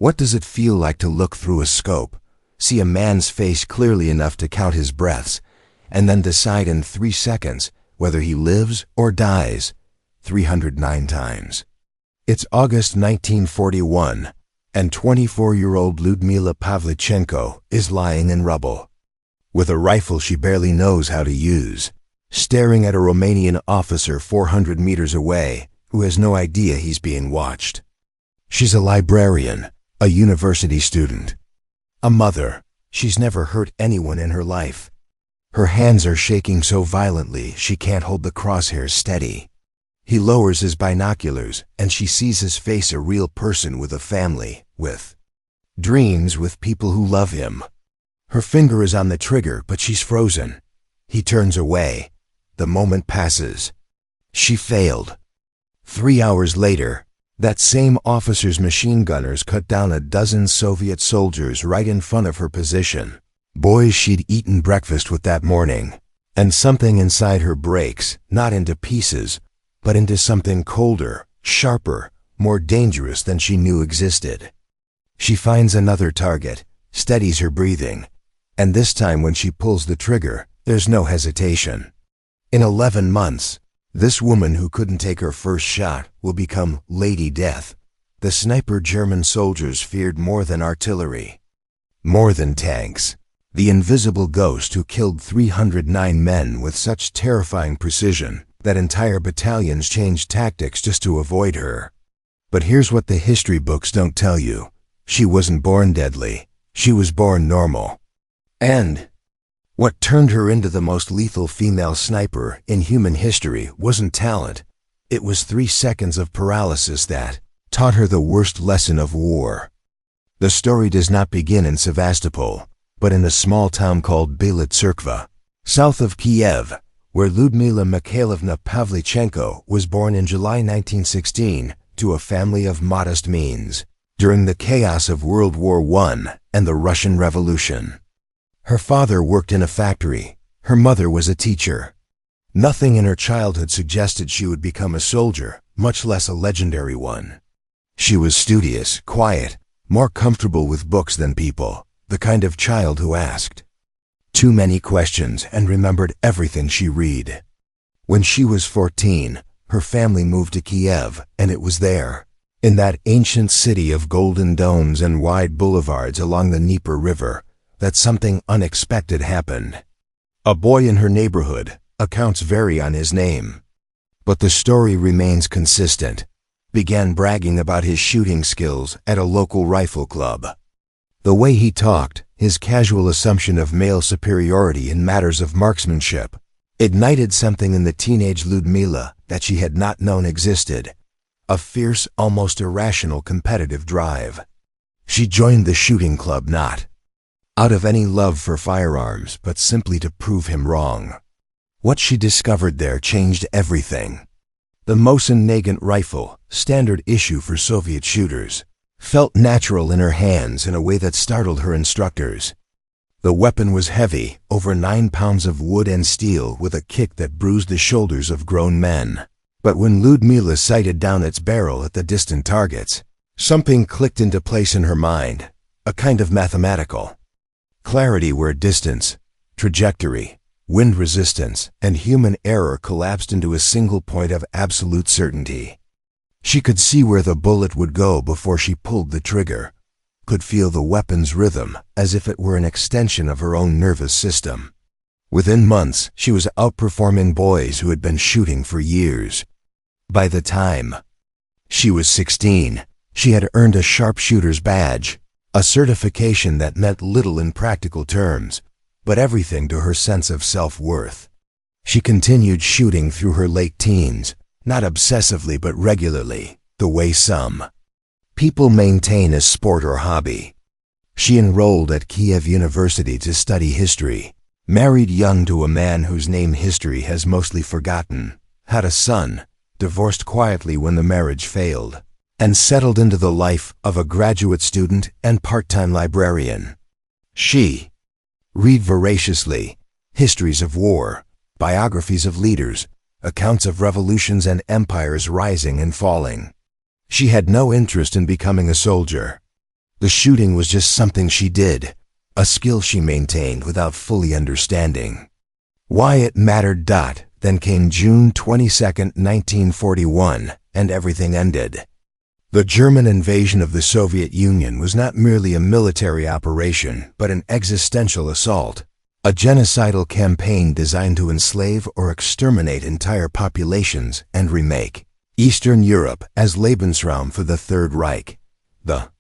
What does it feel like to look through a scope, see a man's face clearly enough to count his breaths, and then decide in 3 seconds whether he lives or dies 309 times? It's August 1941, and 24-year-old Lyudmila Pavlichenko is lying in rubble, with a rifle she barely knows how to use, staring at a Romanian officer 400 meters away who has no idea he's being watched. She's a librarian, a university student, a mother. She's never hurt anyone in her life. Her hands are shaking so violently she can't hold the crosshairs steady. He lowers his binoculars and she sees his face, a real person with a family, with dreams, with people who love him. Her finger is on the trigger, but she's frozen. He turns away. The moment passes. She failed. 3 hours later, that same officer's machine gunners cut down a dozen Soviet soldiers right in front of her position. Boys she'd eaten breakfast with that morning. And something inside her breaks, not into pieces, but into something colder, sharper, more dangerous than she knew existed. She finds another target, steadies her breathing, and this time when she pulls the trigger, there's no hesitation. In 11 months, this woman who couldn't take her first shot will become Lady Death. The sniper German soldiers feared more than artillery, more than tanks. The invisible ghost who killed 309 men with such terrifying precision that entire battalions changed tactics just to avoid her. But here's what the history books don't tell you. She wasn't born deadly. She was born normal. And what turned her into the most lethal female sniper in human history wasn't talent. It was 3 seconds of paralysis that taught her the worst lesson of war. The story does not begin in Sevastopol, but in a small town called Bela Tserkva, south of Kiev, where Lyudmila Mikhailovna Pavlichenko was born in July 1916 to a family of modest means, during the chaos of World War I and the Russian Revolution. Her father worked in a factory. Her mother was a teacher. Nothing in her childhood suggested she would become a soldier, much less a legendary one. She was studious, quiet, more comfortable with books than people, the kind of child who asked too many questions and remembered everything she read. When she was 14, her family moved to Kiev, and it was there, in that ancient city of golden domes and wide boulevards along the Dnieper River, that something unexpected happened. A boy in her neighborhood, accounts vary on his name, but the story remains consistent, began bragging about his shooting skills at a local rifle club. The way he talked, his casual assumption of male superiority in matters of marksmanship, ignited something in the teenage Lyudmila that she had not known existed, a fierce, almost irrational competitive drive. She joined the shooting club not out of any love for firearms, but simply to prove him wrong. What she discovered there changed everything. The Mosin Nagant rifle, standard issue for Soviet shooters, felt natural in her hands in a way that startled her instructors. The weapon was heavy, over 9 pounds of wood and steel, with a kick that bruised the shoulders of grown men. But when Lyudmila sighted down its barrel at the distant targets, something clicked into place in her mind, a kind of mathematical clarity where distance, trajectory, wind resistance, and human error collapsed into a single point of absolute certainty. She could see where the bullet would go before she pulled the trigger, could feel the weapon's rhythm as if it were an extension of her own nervous system. Within months, she was outperforming boys who had been shooting for years. By the time she was 16, she had earned a sharpshooter's badge, a certification that meant little in practical terms, but everything to her sense of self-worth. She continued shooting through her late teens, not obsessively but regularly, the way some people maintain as sport or hobby. She enrolled at Kiev University to study history, married young to a man whose name history has mostly forgotten, had a son, divorced quietly when the marriage failed, and settled into the life of a graduate student and part-time librarian. She read voraciously histories of war, biographies of leaders, accounts of revolutions and empires rising and falling. She had no interest in becoming a soldier. The shooting was just something she did, a skill she maintained without fully understanding why it mattered. Then came June 22, 1941, and everything ended. The German invasion of the Soviet Union was not merely a military operation, but an existential assault, a genocidal campaign designed to enslave or exterminate entire populations and remake Eastern Europe as Lebensraum for the Third Reich. The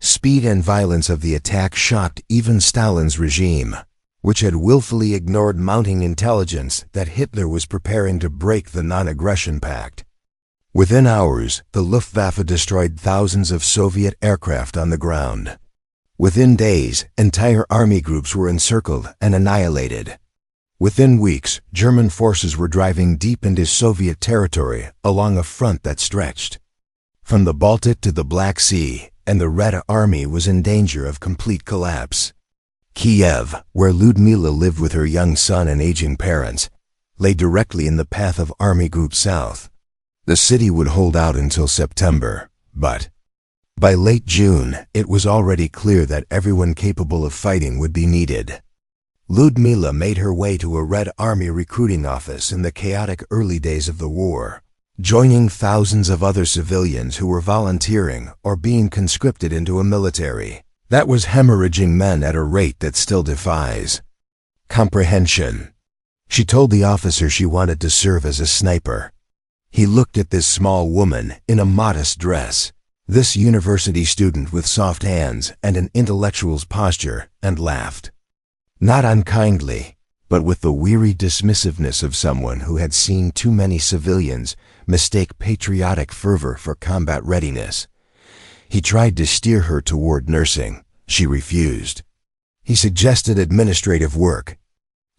speed and violence of the attack shocked even Stalin's regime, which had willfully ignored mounting intelligence that Hitler was preparing to break the non-aggression pact. Within hours, the Luftwaffe destroyed thousands of Soviet aircraft on the ground. Within days, entire army groups were encircled and annihilated. Within weeks, German forces were driving deep into Soviet territory along a front that stretched from the Baltic to the Black Sea, and the Red Army was in danger of complete collapse. Kiev, where Ludmila lived with her young son and aging parents, lay directly in the path of Army Group South. The city would hold out until September, but by late June, it was already clear that everyone capable of fighting would be needed. Ludmila made her way to a Red Army recruiting office in the chaotic early days of the war, joining thousands of other civilians who were volunteering or being conscripted into a military that was hemorrhaging men at a rate that still defies comprehension. She told the officer she wanted to serve as a sniper. He looked at this small woman in a modest dress, this university student with soft hands and an intellectual's posture, and laughed. Not unkindly, but with the weary dismissiveness of someone who had seen too many civilians mistake patriotic fervor for combat readiness. He tried to steer her toward nursing. She refused. He suggested administrative work.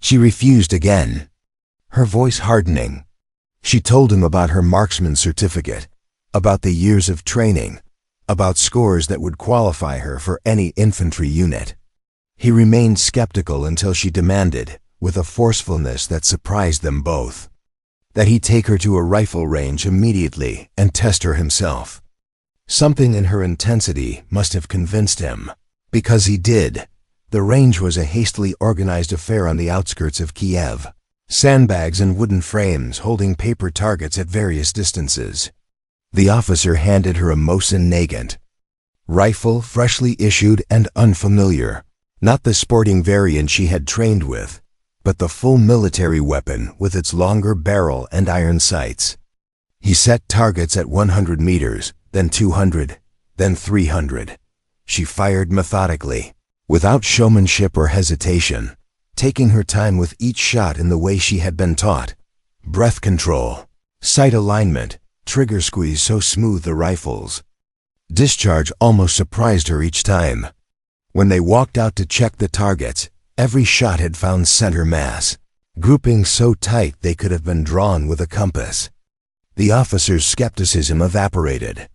She refused again, her voice hardening. She told him about her marksman certificate, about the years of training, about scores that would qualify her for any infantry unit. He remained skeptical until she demanded, with a forcefulness that surprised them both, that he take her to a rifle range immediately and test her himself. Something in her intensity must have convinced him, because he did. The range was a hastily organized affair on the outskirts of Kiev, sandbags and wooden frames holding paper targets at various distances. The officer handed her a Mosin Nagant rifle, freshly issued and unfamiliar, not the sporting variant she had trained with, but the full military weapon with its longer barrel and iron sights. He set targets at 100 meters, then 200, then 300. She fired methodically, without showmanship or hesitation, taking her time with each shot in the way she had been taught. Breath control, sight alignment, trigger squeeze so smooth the rifles. Discharge almost surprised her each time. When they walked out to check the targets, every shot had found center mass, grouping so tight they could have been drawn with a compass. The officer's skepticism evaporated.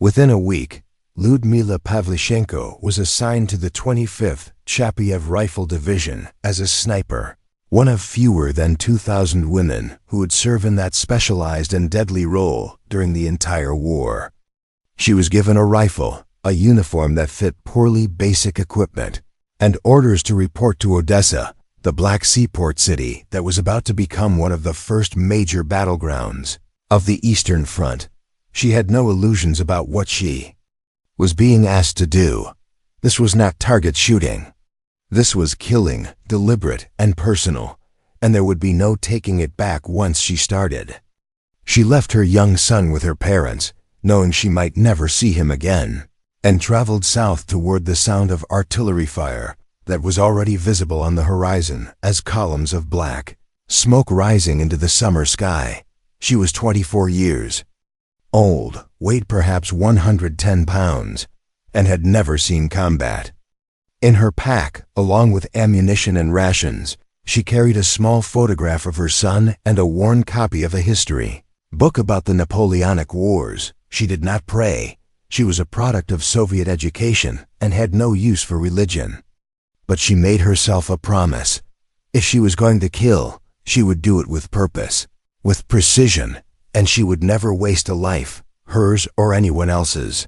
Within a week, Ludmila Pavlichenko was assigned to the 25th Chapiev Rifle Division as a sniper, one of fewer than 2,000 women who would serve in that specialized and deadly role during the entire war. She was given a rifle, a uniform that fit poorly basic equipment, and orders to report to Odessa, the Black Sea port city that was about to become one of the first major battlegrounds of the Eastern Front. She had no illusions about what she was being asked to do. This was not target shooting. This was killing, deliberate and personal, and there would be no taking it back once she started. She left her young son with her parents, knowing she might never see him again, and traveled south toward the sound of artillery fire that was already visible on the horizon as columns of black smoke rising into the summer sky. She was 24 years old, weighed perhaps 110 pounds, and had never seen combat. In her pack, along with ammunition and rations, she carried a small photograph of her son and a worn copy of a history book about the Napoleonic Wars. She did not pray. She was a product of Soviet education and had no use for religion. But she made herself a promise. If she was going to kill, she would do it with purpose, with precision, and she would never waste a life, hers or anyone else's.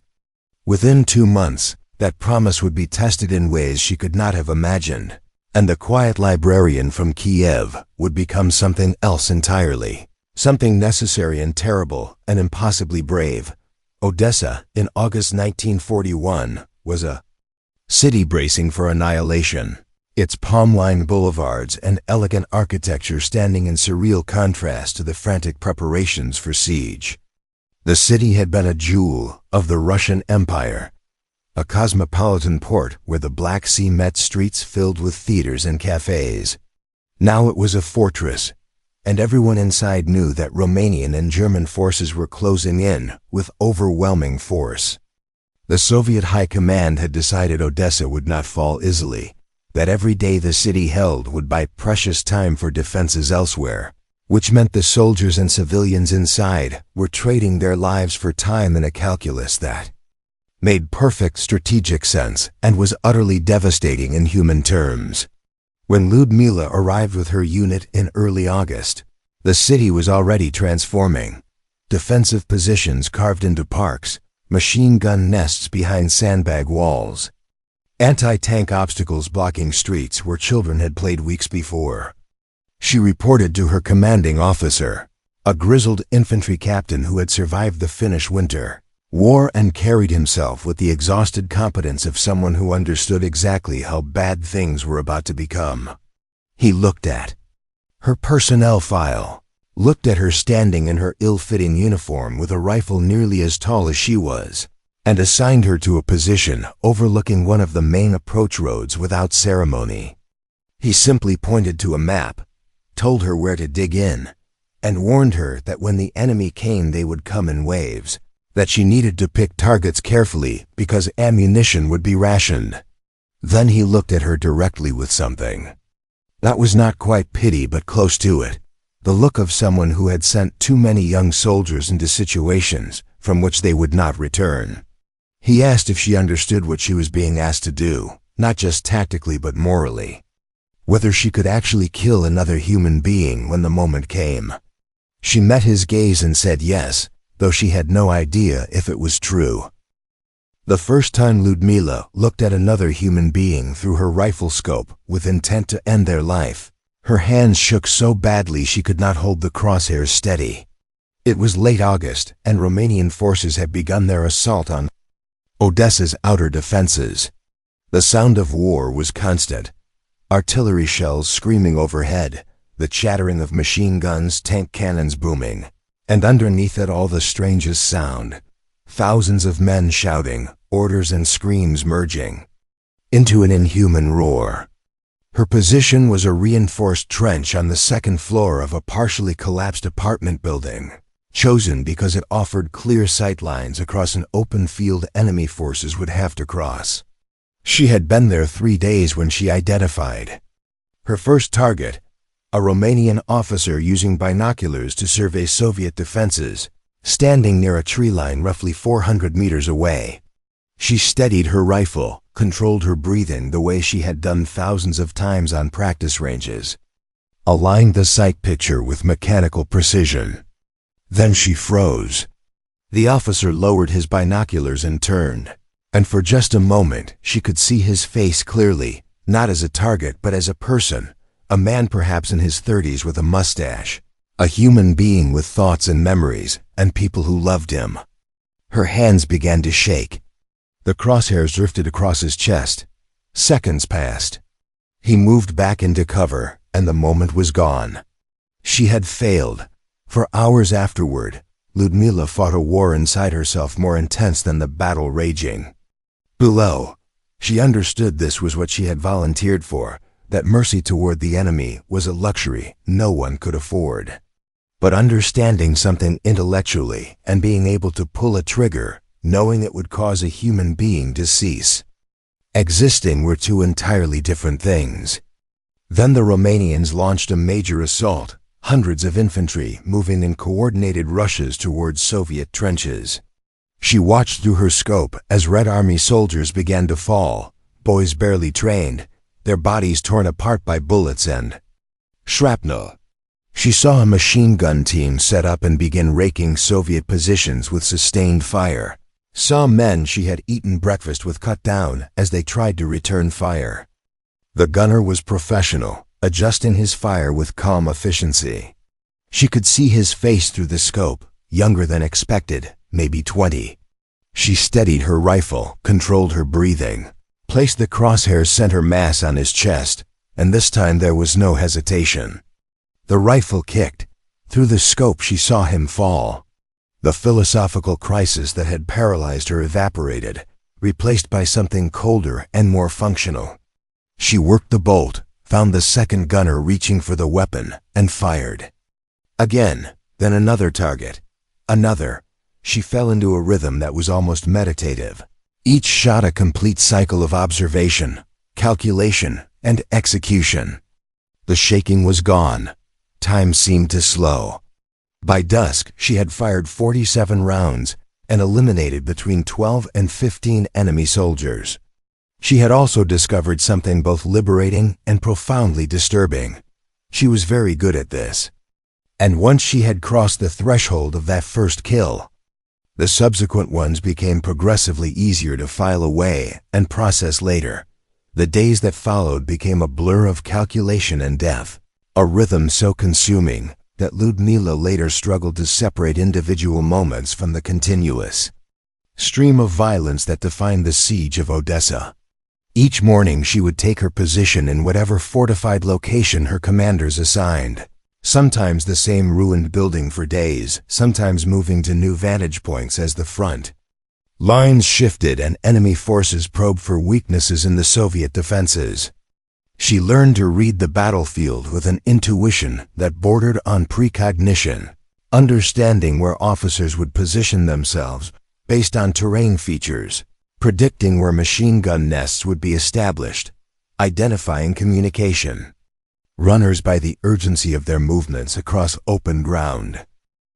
Within 2 months, That promise would be tested in ways she could not have imagined, and the quiet librarian from Kiev would become something else entirely, something necessary and terrible and impossibly brave. Odessa, in August 1941, was a city bracing for annihilation, its palm-lined boulevards and elegant architecture standing in surreal contrast to the frantic preparations for siege. The city had been a jewel of the Russian Empire, a cosmopolitan port where the Black Sea met streets filled with theaters and cafes. Now it was a fortress, and everyone inside knew that Romanian and German forces were closing in with overwhelming force. The Soviet High Command had decided Odessa would not fall easily, that every day the city held would buy precious time for defenses elsewhere, which meant the soldiers and civilians inside were trading their lives for time in a calculus that made perfect strategic sense and was utterly devastating in human terms. When Ludmila arrived with her unit in early August, the city was already transforming. Defensive positions carved into parks, machine gun nests behind sandbag walls, anti-tank obstacles blocking streets where children had played weeks before. She reported to her commanding officer, a grizzled infantry captain who had survived the Finnish winter, war, and carried himself with the exhausted competence of someone who understood exactly how bad things were about to become. He looked at her personnel file, looked at her standing in her ill-fitting uniform with a rifle nearly as tall as she was, and assigned her to a position overlooking one of the main approach roads without ceremony. He simply pointed to a map, told her where to dig in, and warned her that when the enemy came they would come in waves, that she needed to pick targets carefully because ammunition would be rationed. Then he looked at her directly with something that was not quite pity but close to it, the look of someone who had sent too many young soldiers into situations from which they would not return. He asked if she understood what she was being asked to do, not just tactically but morally, whether she could actually kill another human being when the moment came. She met his gaze and said yes, though she had no idea if it was true. The first time Ludmila looked at another human being through her rifle scope with intent to end their life, her hands shook so badly she could not hold the crosshairs steady. It was late August, and Romanian forces had begun their assault on Odessa's outer defenses. The sound of war was constant, artillery shells screaming overhead, the chattering of machine guns, tank cannons booming, and underneath it all the strangest sound, thousands of men shouting, orders and screams merging into an inhuman roar. Her position was a reinforced trench on the second floor of a partially collapsed apartment building, chosen because it offered clear sight lines across an open field enemy forces would have to cross. She had been there 3 days when she identified her first target, a Romanian officer using binoculars to survey Soviet defenses, standing near a tree line roughly 400 meters away. She steadied her rifle, controlled her breathing the way she had done thousands of times on practice ranges, aligned the sight picture with mechanical precision. Then she froze. The officer lowered his binoculars and turned, and for just a moment she could see his face clearly, not as a target but as a person, a man perhaps in his 30s with a mustache, a human being with thoughts and memories, and people who loved him. Her hands began to shake. The crosshairs drifted across his chest. Seconds passed. He moved back into cover, and the moment was gone. She had failed. For hours afterward, Ludmila fought a war inside herself more intense than the battle raging below. She understood this was what she had volunteered for, that mercy toward the enemy was a luxury no one could afford. But understanding something intellectually and being able to pull a trigger, knowing it would cause a human being to cease existing, were two entirely different things. Then the Romanians launched a major assault, hundreds of infantry moving in coordinated rushes towards Soviet trenches. She watched through her scope as Red Army soldiers began to fall, boys barely trained, their bodies torn apart by bullets and shrapnel. She saw a machine gun team set up and begin raking Soviet positions with sustained fire, Some men she had eaten breakfast with cut down as they tried to return fire. The gunner was professional, adjusting his fire with calm efficiency. She could see his face through the scope, younger than expected, maybe 20. She steadied her rifle, controlled her breathing, placed the crosshair's center mass on his chest, and this time there was no hesitation. The rifle kicked. Through the scope she saw him fall. The philosophical crisis that had paralyzed her evaporated, replaced by something colder and more functional. She worked the bolt, found the second gunner reaching for the weapon, and fired. Again, then another target. Another. She fell into a rhythm that was almost meditative. Each shot a complete cycle of observation, calculation, and execution. The shaking was gone. Time seemed to slow. By dusk, she had fired 47 rounds and eliminated between 12 and 15 enemy soldiers. She had also discovered something both liberating and profoundly disturbing. She was very good at this. And once she had crossed the threshold of that first kill, the subsequent ones became progressively easier to file away and process later. The days that followed became a blur of calculation and death, a rhythm so consuming that Ludmila later struggled to separate individual moments from the continuous stream of violence that defined the siege of Odessa. Each morning she would take her position in whatever fortified location her commanders assigned, sometimes the same ruined building for days, sometimes moving to new vantage points as the front lines shifted and enemy forces probed for weaknesses in the Soviet defenses. She learned to read the battlefield with an intuition that bordered on precognition, understanding where officers would position themselves based on terrain features, predicting where machine gun nests would be established, identifying communication runners by the urgency of their movements across open ground.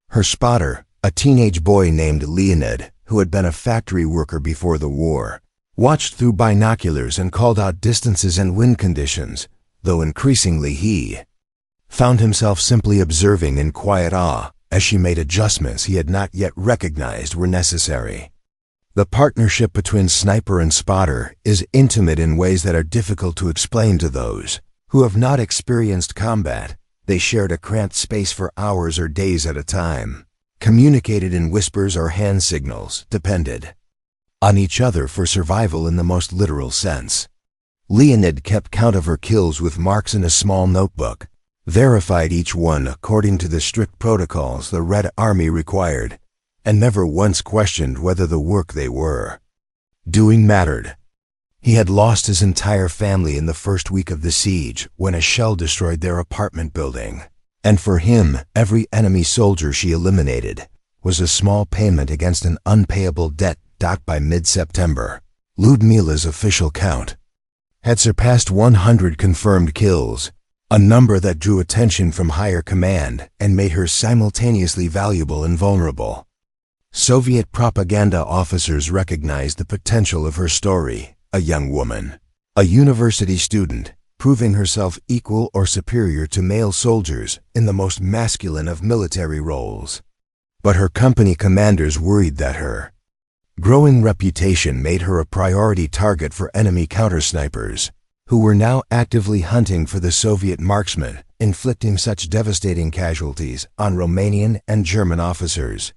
Her spotter, a teenage boy named Leonid, who had been a factory worker before the war, watched through binoculars and called out distances and wind conditions, though increasingly he found himself simply observing in quiet awe as she made adjustments he had not yet recognized were necessary. The partnership between sniper and spotter is intimate in ways that are difficult to explain to those who have not experienced combat. They shared a cramped space for hours or days at a time, communicated in whispers or hand signals, depended on each other for survival in the most literal sense. Leonid kept count of her kills with marks in a small notebook, verified each one according to the strict protocols the Red Army required, and never once questioned whether the work they were doing mattered. He had lost his entire family in the first week of the siege when a shell destroyed their apartment building, and for him, every enemy soldier she eliminated was a small payment against an unpayable debt docked by mid-September. Ludmila's official count had surpassed 100 confirmed kills, a number that drew attention from higher command and made her simultaneously valuable and vulnerable. Soviet propaganda officers recognized the potential of her story, a young woman, a university student, proving herself equal or superior to male soldiers in the most masculine of military roles. But her company commanders worried that her growing reputation made her a priority target for enemy countersnipers, who were now actively hunting for the Soviet marksmen, inflicting such devastating casualties on Romanian and German officers.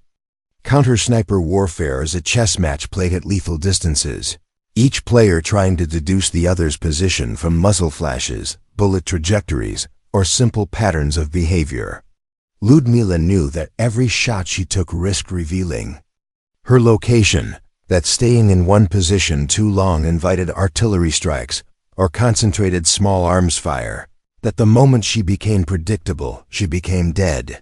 Counter-sniper warfare is a chess match played at lethal distances, each player trying to deduce the other's position from muzzle flashes, bullet trajectories, or simple patterns of behavior. Ludmila knew that every shot she took risked revealing her location, that staying in one position too long invited artillery strikes or concentrated small arms fire, that the moment she became predictable, she became dead.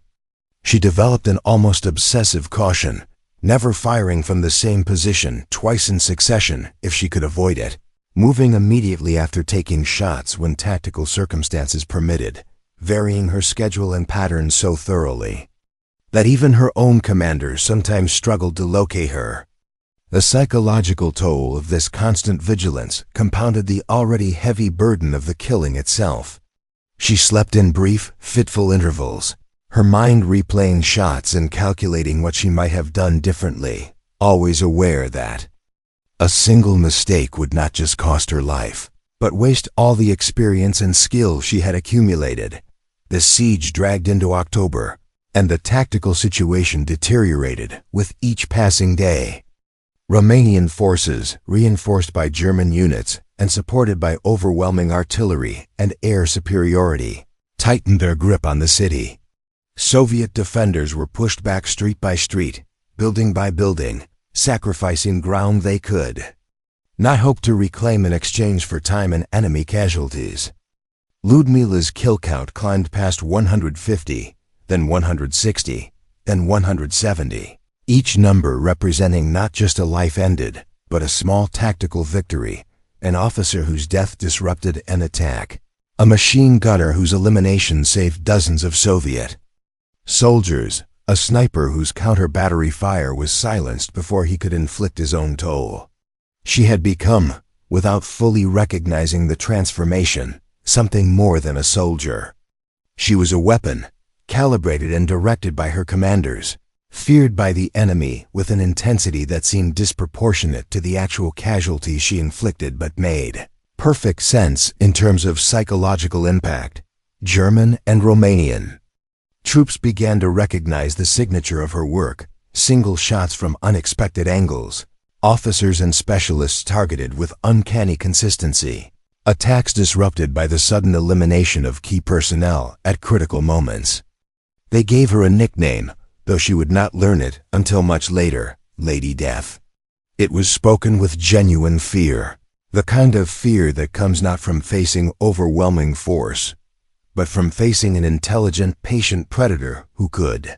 She developed an almost obsessive caution, never firing from the same position twice in succession if she could avoid it, moving immediately after taking shots when tactical circumstances permitted, varying her schedule and patterns so thoroughly that even her own commanders sometimes struggled to locate her. The psychological toll of this constant vigilance compounded the already heavy burden of the killing itself. She slept in brief, fitful intervals, her mind replaying shots and calculating what she might have done differently, always aware that a single mistake would not just cost her life, but waste all the experience and skill she had accumulated. The siege dragged into October, and the tactical situation deteriorated with each passing day. Romanian forces, reinforced by German units and supported by overwhelming artillery and air superiority, tightened their grip on the city. Soviet defenders were pushed back street by street, building by building, sacrificing ground they could not hope to reclaim in exchange for time and enemy casualties. Ludmila's kill count climbed past 150, then 160, then 170, each number representing not just a life ended, but a small tactical victory, an officer whose death disrupted an attack, a machine gunner whose elimination saved dozens of Soviet soldiers, a sniper whose counter-battery fire was silenced before he could inflict his own toll. She had become, without fully recognizing the transformation, something more than a soldier. She was a weapon, calibrated and directed by her commanders, feared by the enemy with an intensity that seemed disproportionate to the actual casualties she inflicted but made perfect sense in terms of psychological impact. German and Romanian troops began to recognize the signature of her work, single shots from unexpected angles, officers and specialists targeted with uncanny consistency, attacks disrupted by the sudden elimination of key personnel at critical moments. They gave her a nickname, though she would not learn it until much later, Lady Death. It was spoken with genuine fear, the kind of fear that comes not from facing overwhelming force, but from facing an intelligent, patient predator who could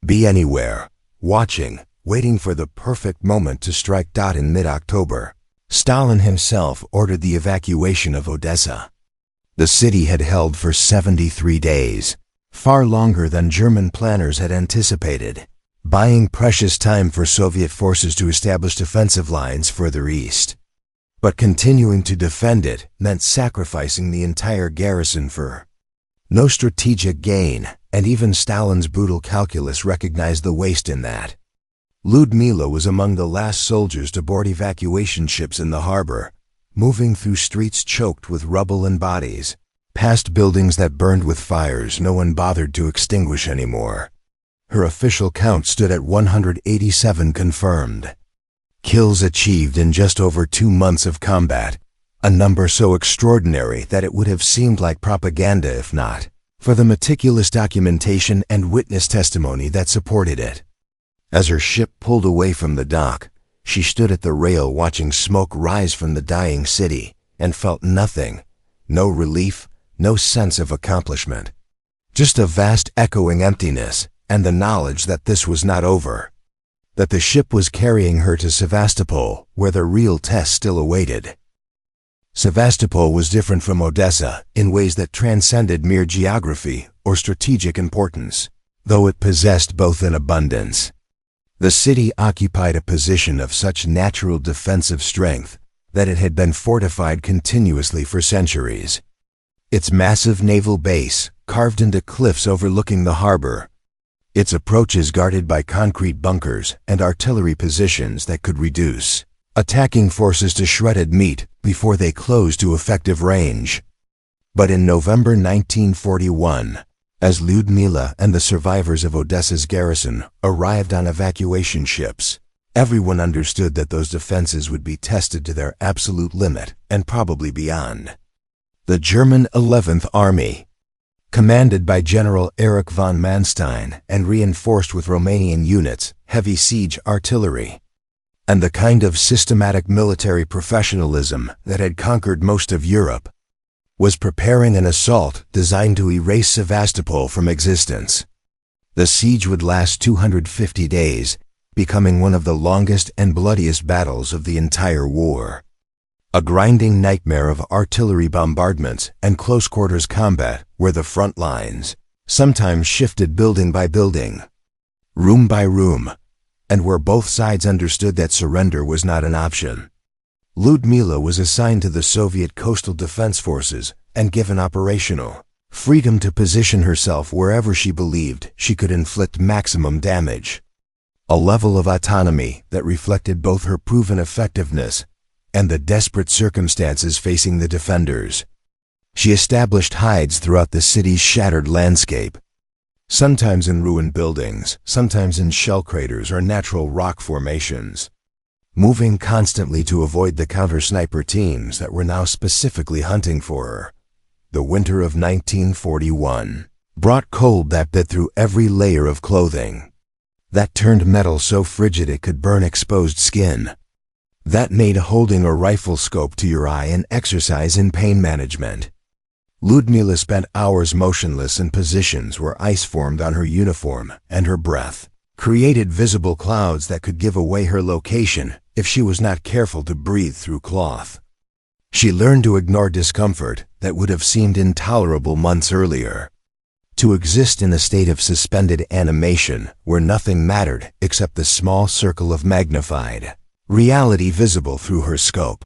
be anywhere, watching, waiting for the perfect moment to strike. In mid-October, Stalin himself ordered the evacuation of Odessa. The city had held for 73 days, far longer than German planners had anticipated, buying precious time for Soviet forces to establish defensive lines further east. But continuing to defend it meant sacrificing the entire garrison for no strategic gain, and even Stalin's brutal calculus recognized the waste in that. Ludmila was among the last soldiers to board evacuation ships in the harbor, moving through streets choked with rubble and bodies, past buildings that burned with fires no one bothered to extinguish anymore. Her official count stood at 187 confirmed kills achieved in just over 2 months of combat, a number so extraordinary that it would have seemed like propaganda if not for the meticulous documentation and witness testimony that supported it. As her ship pulled away from the dock, she stood at the rail watching smoke rise from the dying city and felt nothing, no relief, no sense of accomplishment. Just a vast echoing emptiness and the knowledge that this was not over, that the ship was carrying her to Sevastopol where the real test still awaited. Sevastopol was different from Odessa in ways that transcended mere geography or strategic importance, though it possessed both in abundance. The city occupied a position of such natural defensive strength that it had been fortified continuously for centuries. Its massive naval base, carved into cliffs overlooking the harbor, its approaches guarded by concrete bunkers and artillery positions that could reduce attacking forces to shredded meat before they closed to effective range. But in November 1941, as Ludmila and the survivors of Odessa's garrison arrived on evacuation ships, everyone understood that those defenses would be tested to their absolute limit and probably beyond. The German 11th Army, commanded by General Erich von Manstein and reinforced with Romanian units, heavy siege artillery, and the kind of systematic military professionalism that had conquered most of Europe, was preparing an assault designed to erase Sevastopol from existence. The siege would last 250 days, becoming one of the longest and bloodiest battles of the entire war. A grinding nightmare of artillery bombardments and close-quarters combat where the front lines sometimes shifted building by building, room by room, and where both sides understood that surrender was not an option. Ludmila was assigned to the Soviet Coastal Defense Forces and given operational freedom to position herself wherever she believed she could inflict maximum damage. a level of autonomy that reflected both her proven effectiveness and the desperate circumstances facing the defenders. She established hides throughout the city's shattered landscape, sometimes in ruined buildings, sometimes in shell craters or natural rock formations, moving constantly to avoid the counter-sniper teams that were now specifically hunting for her. The winter of 1941 brought cold that bit through every layer of clothing, that turned metal so frigid it could burn exposed skin, that made holding a rifle scope to your eye an exercise in pain management. Ludmila spent hours motionless in positions where ice formed on her uniform, and her breath created visible clouds that could give away her location if she was not careful to breathe through cloth. She learned to ignore discomfort that would have seemed intolerable months earlier, to exist in a state of suspended animation where nothing mattered except the small circle of magnified reality visible through her scope.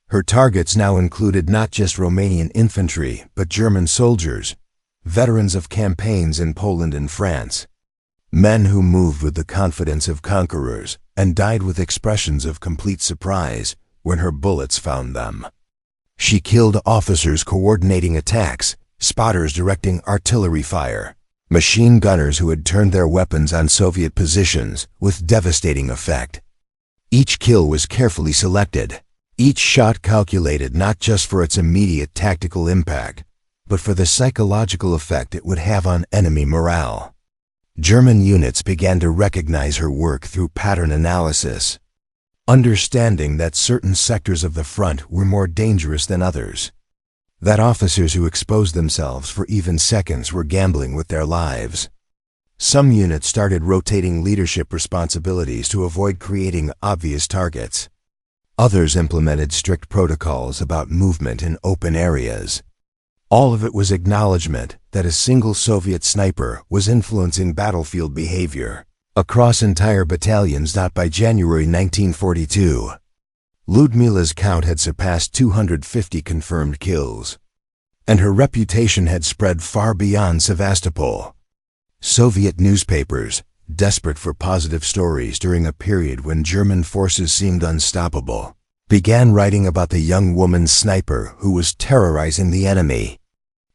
Her targets now included not just Romanian infantry, but German soldiers, veterans of campaigns in Poland and France, men who moved with the confidence of conquerors and died with expressions of complete surprise when her bullets found them. She killed officers coordinating attacks, spotters directing artillery fire, machine gunners who had turned their weapons on Soviet positions with devastating effect. Each kill was carefully selected, each shot calculated not just for its immediate tactical impact, but for the psychological effect it would have on enemy morale. German units began to recognize her work through pattern analysis, understanding that certain sectors of the front were more dangerous than others, that officers who exposed themselves for even seconds were gambling with their lives. Some units started rotating leadership responsibilities to avoid creating obvious targets. Others implemented strict protocols about movement in open areas. All of it was acknowledgement that a single Soviet sniper was influencing battlefield behavior across entire battalions. By January 1942, Ludmila's count had surpassed 250 confirmed kills, and her reputation had spread far beyond Sevastopol. Soviet newspapers, desperate for positive stories during a period when German forces seemed unstoppable, began writing about the young woman sniper who was terrorizing the enemy.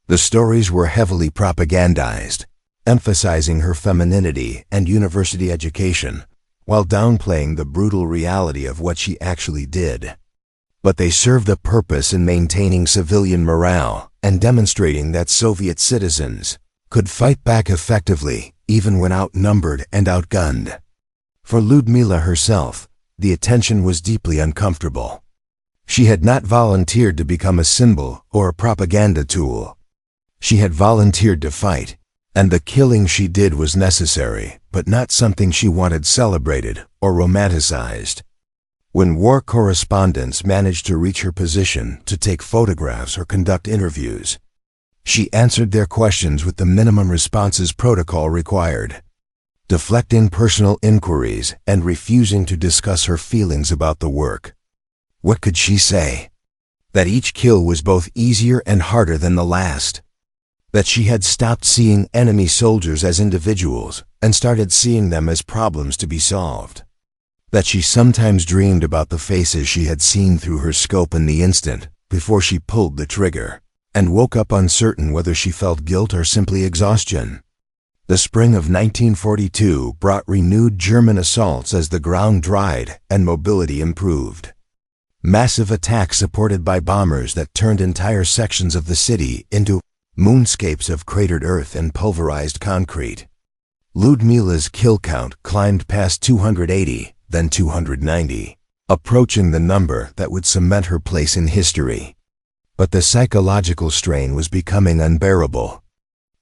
The stories were heavily propagandized, emphasizing her femininity and university education, while downplaying the brutal reality of what she actually did. But they served a purpose in maintaining civilian morale and demonstrating that Soviet citizens could fight back effectively even when outnumbered and outgunned. For Ludmila herself, the attention was deeply uncomfortable. She had not volunteered to become a symbol or a propaganda tool. She had volunteered to fight, and the killing she did was necessary, but not something she wanted celebrated or romanticized. When war correspondents managed to reach her position to take photographs or conduct interviews, she answered their questions with the minimum responses protocol required, deflecting personal inquiries and refusing to discuss her feelings about the work. What could she say? That each kill was both easier and harder than the last. That she had stopped seeing enemy soldiers as individuals and started seeing them as problems to be solved. That she sometimes dreamed about the faces she had seen through her scope in the instant before she pulled the trigger, and woke up uncertain whether she felt guilt or simply exhaustion. The spring of 1942 brought renewed German assaults as the ground dried and mobility improved. Massive attacks supported by bombers that turned entire sections of the city into moonscapes of cratered earth and pulverized concrete. Ludmila's kill count climbed past 280, then 290, approaching the number that would cement her place in history. But the psychological strain was becoming unbearable.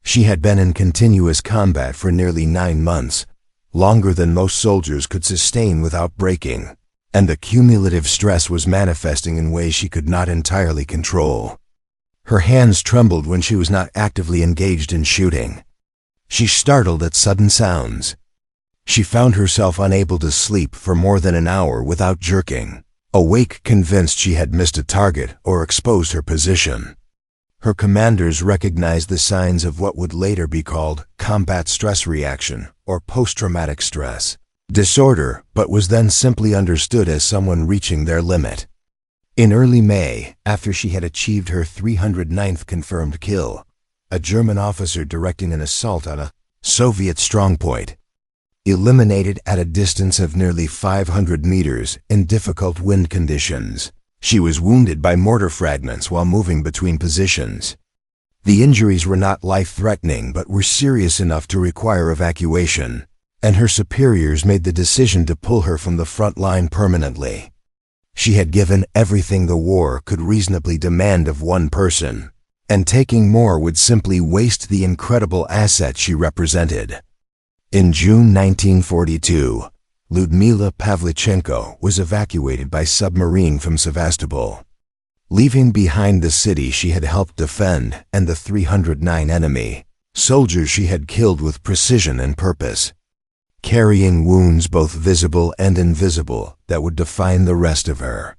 She had been in continuous combat for nearly 9 months, longer than most soldiers could sustain without breaking, and the cumulative stress was manifesting in ways she could not entirely control. Her hands trembled when she was not actively engaged in shooting. She startled at sudden sounds. She found herself unable to sleep for more than an hour without jerking, awake convinced she had missed a target or exposed her position. Her commanders recognized the signs of what would later be called combat stress reaction or post-traumatic stress, disorder, but was then simply understood as someone reaching their limit. In early May, after she had achieved her 309th confirmed kill, a German officer directing an assault on a Soviet strongpoint, eliminated at a distance of nearly 500 meters in difficult wind conditions. She was wounded by mortar fragments while moving between positions. The injuries were not life-threatening but were serious enough to require evacuation, and her superiors made the decision to pull her from the front line permanently. She had given everything the war could reasonably demand of one person, and taking more would simply waste the incredible asset she represented. In June 1942, Lyudmila Pavlichenko was evacuated by submarine from Sevastopol, leaving behind the city she had helped defend and the 309 enemy soldiers she had killed with precision and purpose, carrying wounds both visible and invisible that would define the rest of her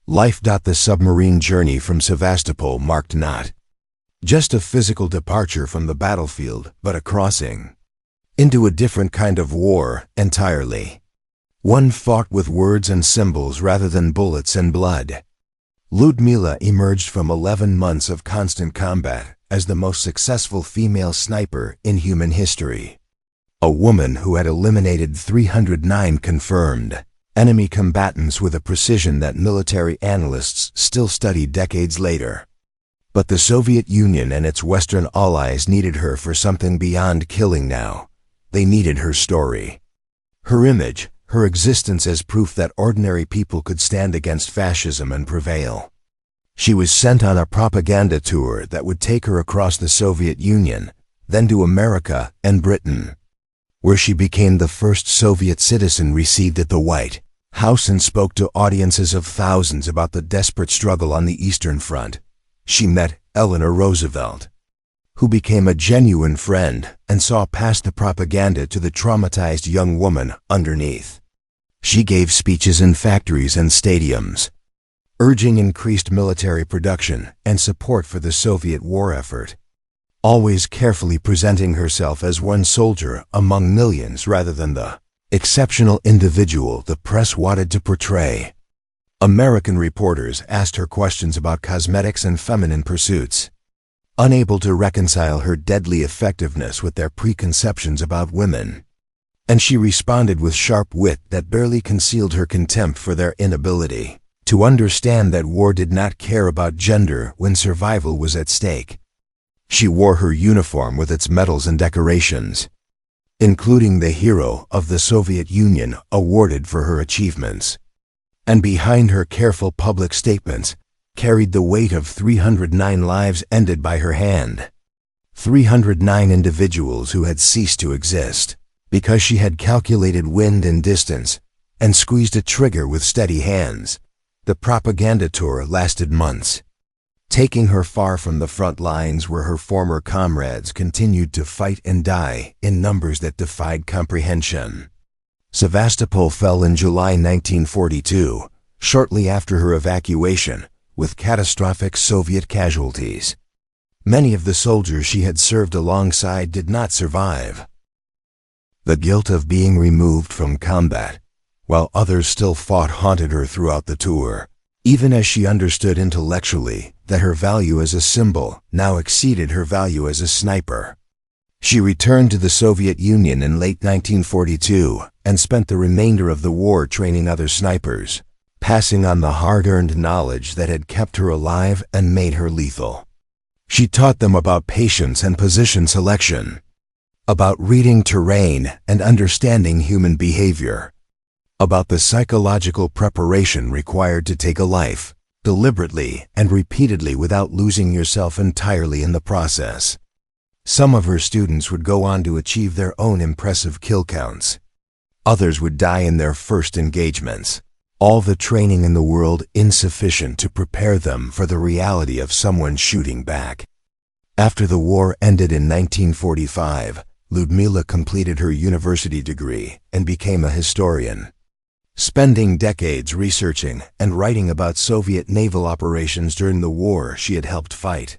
life. The submarine journey from Sevastopol marked not just a physical departure from the battlefield, but a crossing into a different kind of war entirely. One fought with words and symbols rather than bullets and blood. Lyudmila emerged from 11 months of constant combat as the most successful female sniper in human history. A woman who had eliminated 309 confirmed enemy combatants with a precision that military analysts still study decades later. But the Soviet Union and its Western allies needed her for something beyond killing now. They needed her story, her image, her existence as proof that ordinary people could stand against fascism and prevail. She was sent on a propaganda tour that would take her across the Soviet Union, then to America and Britain, where she became the first Soviet citizen received at the White House and spoke to audiences of thousands about the desperate struggle on the Eastern Front. She met Eleanor Roosevelt, who became a genuine friend and saw past the propaganda to the traumatized young woman underneath. She gave speeches in factories and stadiums, urging increased military production and support for the Soviet war effort, always carefully presenting herself as one soldier among millions rather than the exceptional individual the press wanted to portray. American reporters asked her questions about cosmetics and feminine pursuits, unable to reconcile her deadly effectiveness with their preconceptions about women. And she responded with sharp wit that barely concealed her contempt for their inability to understand that war did not care about gender when survival was at stake. She wore her uniform with its medals and decorations, including the Hero of the Soviet Union awarded for her achievements. And behind her careful public statements carried the weight of 309 lives ended by her hand. 309 individuals who had ceased to exist because she had calculated wind and distance and squeezed a trigger with steady hands. The propaganda tour lasted months, taking her far from the front lines where her former comrades continued to fight and die in numbers that defied comprehension. Sevastopol fell in July 1942, shortly after her evacuation, with catastrophic Soviet casualties. Many of the soldiers she had served alongside did not survive. The guilt of being removed from combat, while others still fought, haunted her throughout the tour, even as she understood intellectually that her value as a symbol now exceeded her value as a sniper. She returned to the Soviet Union in late 1942 and spent the remainder of the war training other snipers, passing on the hard-earned knowledge that had kept her alive and made her lethal. She taught them about patience and position selection, about reading terrain and understanding human behavior, about the psychological preparation required to take a life, deliberately and repeatedly without losing yourself entirely in the process. Some of her students would go on to achieve their own impressive kill counts. Others would die in their first engagements. All the training in the world insufficient to prepare them for the reality of someone shooting back. After the war ended in 1945, Lyudmila completed her university degree and became a historian, spending decades researching and writing about Soviet naval operations during the war she had helped fight.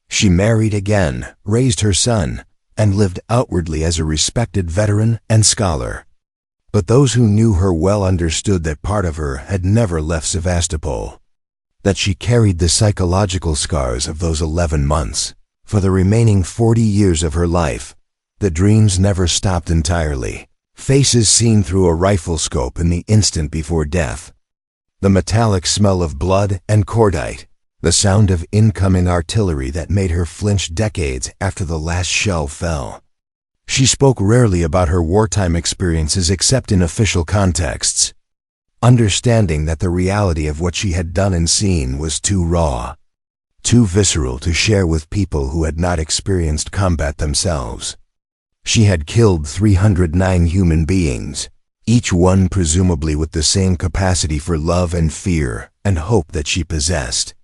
She married again, raised her son, and lived outwardly as a respected veteran and scholar. But those who knew her well understood that part of her had never left Sevastopol, that she carried the psychological scars of those 11 months. For the remaining 40 years of her life, the dreams never stopped entirely. Faces seen through a rifle scope in the instant before death. The metallic smell of blood and cordite. The sound of incoming artillery that made her flinch decades after the last shell fell. She spoke rarely about her wartime experiences except in official contexts, understanding that the reality of what she had done and seen was too raw, too visceral to share with people who had not experienced combat themselves. She had killed 309 human beings, each one presumably with the same capacity for love and fear and hope that she possessed.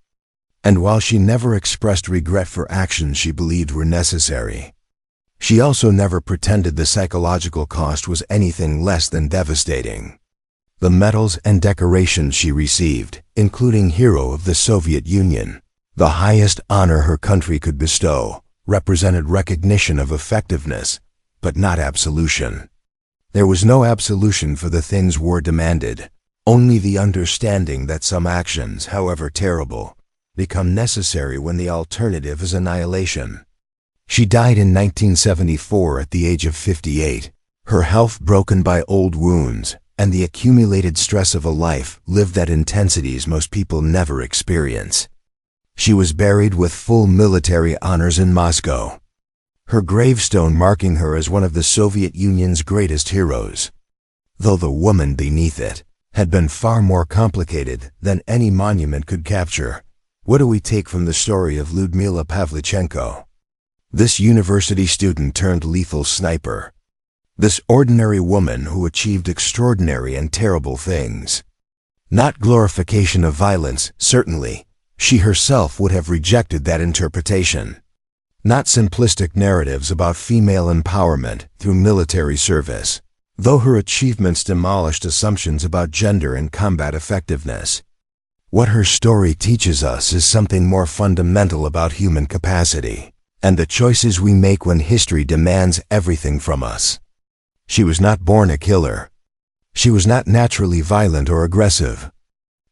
And while she never expressed regret for actions she believed were necessary, she also never pretended the psychological cost was anything less than devastating. The medals and decorations she received, including Hero of the Soviet Union, the highest honor her country could bestow, represented recognition of effectiveness, but not absolution. There was no absolution for the things war demanded, only the understanding that some actions, however terrible, become necessary when the alternative is annihilation. She died in 1974 at the age of 58, her health broken by old wounds and the accumulated stress of a life lived at intensities most people never experience. She was buried with full military honors in Moscow, her gravestone marking her as one of the Soviet Union's greatest heroes, though the woman beneath it had been far more complicated than any monument could capture. What do we take from the story of Lyudmila Pavlichenko? This university student turned lethal sniper. This ordinary woman who achieved extraordinary and terrible things. Not glorification of violence, certainly. She herself would have rejected that interpretation. Not simplistic narratives about female empowerment through military service, though her achievements demolished assumptions about gender and combat effectiveness. What her story teaches us is something more fundamental about human capacity, and the choices we make when history demands everything from us. She was not born a killer. She was not naturally violent or aggressive.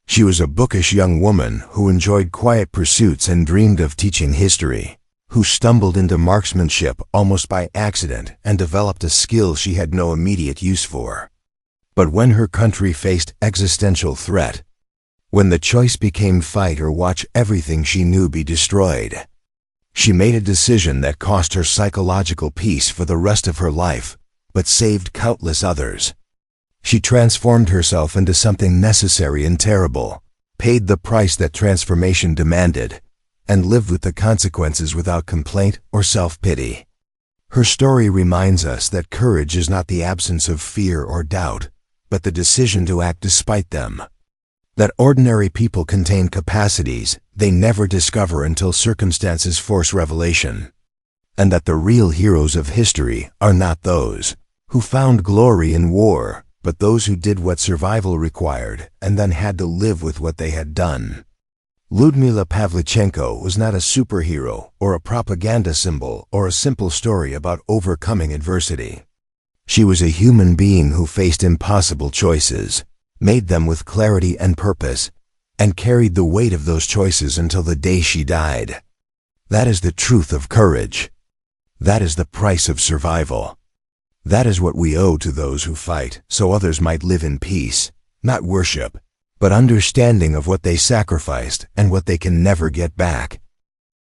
She was a bookish young woman who enjoyed quiet pursuits and dreamed of teaching history, who stumbled into marksmanship almost by accident and developed a skill she had no immediate use for. But when her country faced existential threat, when the choice became fight or watch everything she knew be destroyed, she made a decision that cost her psychological peace for the rest of her life, but saved countless others. She transformed herself into something necessary and terrible, paid the price that transformation demanded, and lived with the consequences without complaint or self-pity. Her story reminds us that courage is not the absence of fear or doubt, but the decision to act despite them. That ordinary people contain capacities they never discover until circumstances force revelation. And that the real heroes of history are not those who found glory in war, but those who did what survival required and then had to live with what they had done. Lyudmila Pavlichenko was not a superhero or a propaganda symbol or a simple story about overcoming adversity. She was a human being who faced impossible choices, made them with clarity and purpose, and carried the weight of those choices until the day she died. That is the truth of courage. That is the price of survival. That is what we owe to those who fight so others might live in peace, not worship, but understanding of what they sacrificed and what they can never get back.